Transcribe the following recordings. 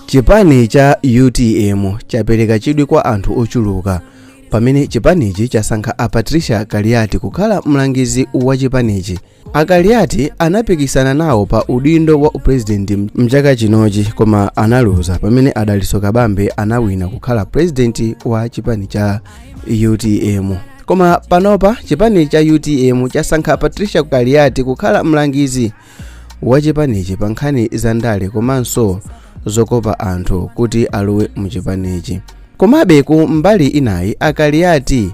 Chipani cha UTM chapereka chidwi kwa anthu ochuluka pamene chipanichi chasankha a Patricia Galiati kukhala mlangizi wa chipanichi. A Galiati anapikisana nawo pa udindo wa upresident mchaka chinochi koma analuza pamene Adaliso Kabambe anawina kukhala president wa chipani cha UTM. Koma panopa chipani cha UTM chasankha Patricia Galiati kukhala mlangizi wa chipanichi pa nkhani za ndale komanso zokopa anthu kuti alowe mchipanichi. Komabe ku mbali inayi a Galiati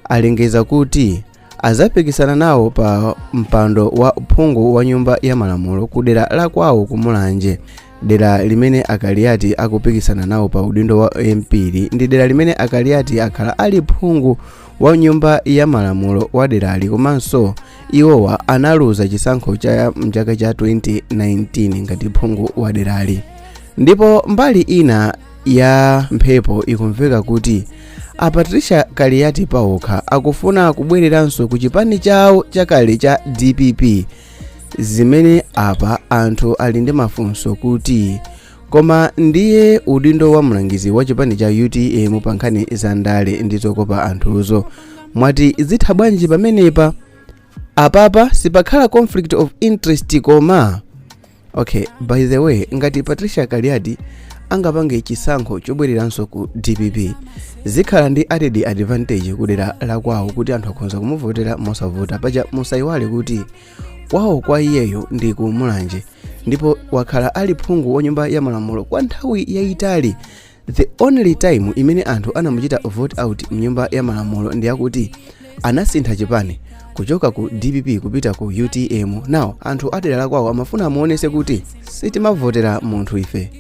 alengeza kuti azapikisana nawo pa mpando wa uphungu wa nyumba ya malamulo ku dera la kwawo ku Mulanje. Dera limene a Galiati akupikisana nawo pa udindo wa MP ndi dera limene a Galiati akhala ali phungu wa nyumba ya malamulo wa derali komanso iwowa analuza chisankho cha mchaka cha 2019 ngati phungu wa derali. Ndipo mbali ina ya mphepo ikumveka kuti a Patricia Galiati paokha akufuna kubwereranso ku chipani chawo chakale cha DPP, zimene apa anthu ali ndi mafunso kuti koma ndiye udindo wa mlangizi wa chipani cha UTM pa nkhani za ndale ndi zokopa anthuzo mwati zitha bwanji pamenepa? Apapa sipakhala conflict of interest koma okay, by the way, ngati Patricia Galiati angapange chisankho chobwereranso ku DPP zikhala ndi added advantage kudera la kwawo kuti anthu akhonza kumuvotera mosavota paja musayiwale kuti kwawo kwa iyeyo ndi ku Mulanje ndipo wakhala ali phungu wa nyumba ya malamulo kwa nthawi yayitali. The only time imene anthu anamuchita vote out mnyumba ya malamulo ndi yakuti anasintha chipani kuchoka ku DPP kupita ku UTM. Now anthu adera la kwawo amafuna amuonese kuti sitimavotera munthu ife,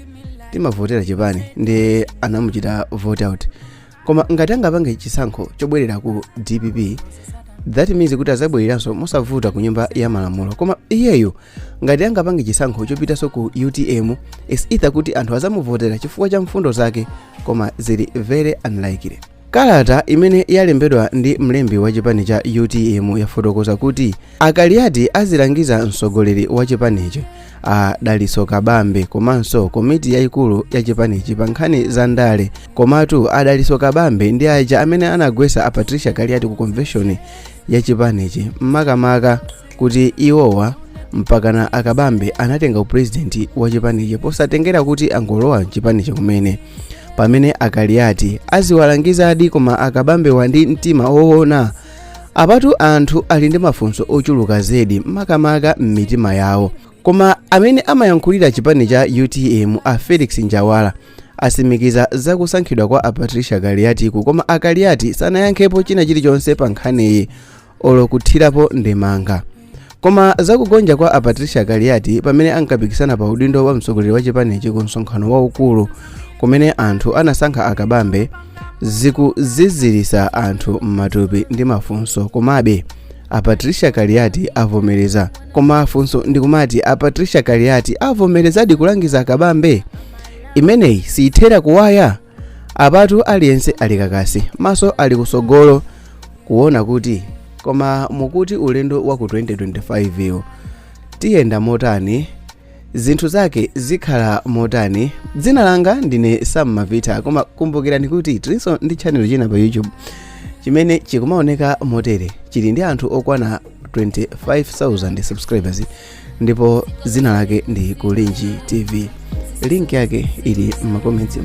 timavotera chipani, ndi anamuchita vote out. Koma ngati angapange chisankho chobwerera ku DPP, that means kuti azabwereranso mosavuta ku nyumba ya malamulo. Koma iyeyo ngati angapange chisankho chopitanso ku UTM, is either kuti anthu azamuvotera chifukwa cha mfundo zake, koma zili very unlikely. Kalata imene yalembedwa ndi mlembi wa chipani cha UTM yafotokoza kuti a Galiati azilangiza mtsogoleri wa chipanicho Adaliso Kabambe komanso komiti yayikulu ya chipanichi pa nkhani za ndale. Komatu Adaliso Kabambe ndi aja amene anagwesa a Patricia Galiati ku convention ya chipanichi makamaka kuti iwowa mpakana Akabambe anatenga upresident wa chipanichi posatengera kuti angolowa mchipanichi kumene. Pamene a Galiati aziwalangiza adi koma Akabambe wandi mtima woona. Apatu anthu ali ndi mafunso ochuluka zedi makamaka m'mitima yawo. Koma amene amayankhulira chipani cha UTM a Felix Njawala asimikiza zakusankhidwa kwa a Patricia Galiati koma a Galiati sanayankhepo china chilichonse pa nkhaniyi olokuthirapo ndemanga. Koma zakugonja kwa a Patricia Galiati pamene ankapikisana pa udindo wa mtsogoleri wa chipanichi ku msonkhano waukulu kumene anthu anasankha Akabambe zikuzizirisa anthu m'matupi ndi mafunso. Komabe a Patricia Galiati avomereza. Koma funso ndikumati a Patricia Galiati avomerezadi kulangiza Akabambe? Imeneyi siyithera kuwaya. Apatu aliyense ali kakasi, maso ali kusogolo kuona kuti koma mukuti ulendo wa ku 2025 yo tiyenda motani, zinthu zake zikhala motani. Dzina langa ndine Sam Mavita, koma kumbukirani kuti tilinso ndi channel china pa YouTube chimene chikumaoneka motere, chili ndi anthu okwana 25,000 subscribers ndipo dzina lake ndi Kulinji TV. Link yake ili m'makomenti.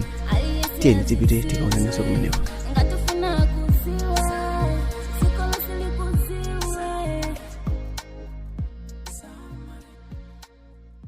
Tiyeni tipite tikaonanso kumeneko.